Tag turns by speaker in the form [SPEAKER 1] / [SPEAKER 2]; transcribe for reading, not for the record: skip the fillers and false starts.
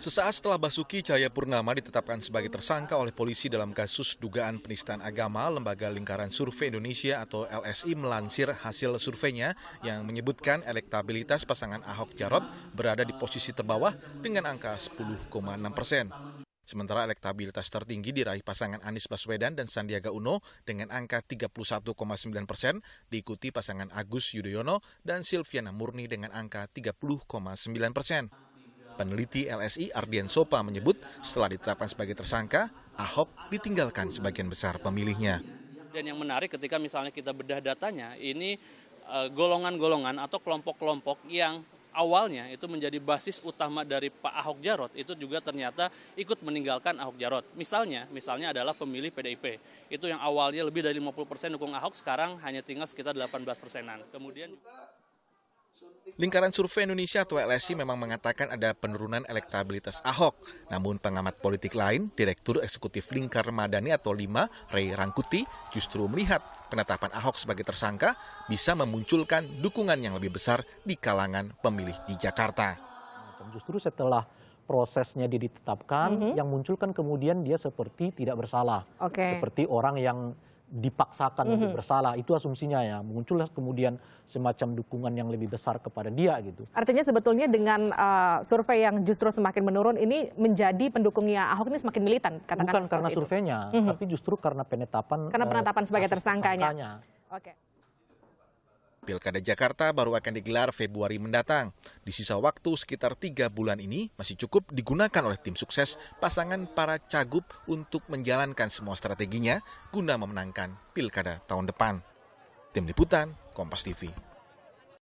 [SPEAKER 1] Sesaat setelah Basuki Cahayapurnama ditetapkan sebagai tersangka oleh polisi dalam kasus dugaan penistaan agama, Lembaga Lingkaran Survei Indonesia atau LSI melansir hasil surveinya yang menyebutkan elektabilitas pasangan Ahok Jarot berada di posisi terbawah dengan angka 10,6%. Sementara elektabilitas tertinggi diraih pasangan Anies Baswedan dan Sandiaga Uno dengan angka 31,9%, diikuti pasangan Agus Yudhoyono dan Silviana Murni dengan angka 30,9%. Peneliti LSI Ardian Sopa menyebut setelah ditetapkan sebagai tersangka, Ahok ditinggalkan sebagian besar pemilihnya.
[SPEAKER 2] Dan yang menarik ketika misalnya kita bedah datanya, ini golongan-golongan atau kelompok-kelompok yang awalnya itu menjadi basis utama dari Pak Ahok Jarot itu juga ternyata ikut meninggalkan Ahok Jarot. Misalnya adalah pemilih PDIP. Itu yang awalnya lebih dari 50% dukung Ahok, sekarang hanya tinggal sekitar 18%-an. Kemudian
[SPEAKER 1] Lingkaran Survei Indonesia atau LSI memang mengatakan ada penurunan elektabilitas Ahok. Namun pengamat politik lain, Direktur Eksekutif Lingkar Madani atau 5, Ray Rangkuti, justru melihat penetapan Ahok sebagai tersangka bisa memunculkan dukungan yang lebih besar di kalangan pemilih di Jakarta.
[SPEAKER 3] Justru setelah prosesnya ditetapkan, yang muncul kan kemudian dia seperti tidak bersalah. Seperti orang yang dipaksakan untuk bersalah, itu asumsinya ya, muncullah kemudian semacam dukungan yang lebih besar kepada dia gitu.
[SPEAKER 4] Artinya sebetulnya dengan survei yang justru semakin menurun ini menjadi pendukungnya Ahok ini semakin militan, katakan.
[SPEAKER 3] Bukan karena surveinya, tapi justru karena penetapan.
[SPEAKER 4] Karena penetapan sebagai tersangkanya. Oke.
[SPEAKER 1] Pilkada Jakarta baru akan digelar Februari mendatang. Di sisa waktu sekitar 3 bulan ini masih cukup digunakan oleh tim sukses pasangan para cagup untuk menjalankan semua strateginya guna memenangkan Pilkada tahun depan. Tim Liputan, Kompas TV.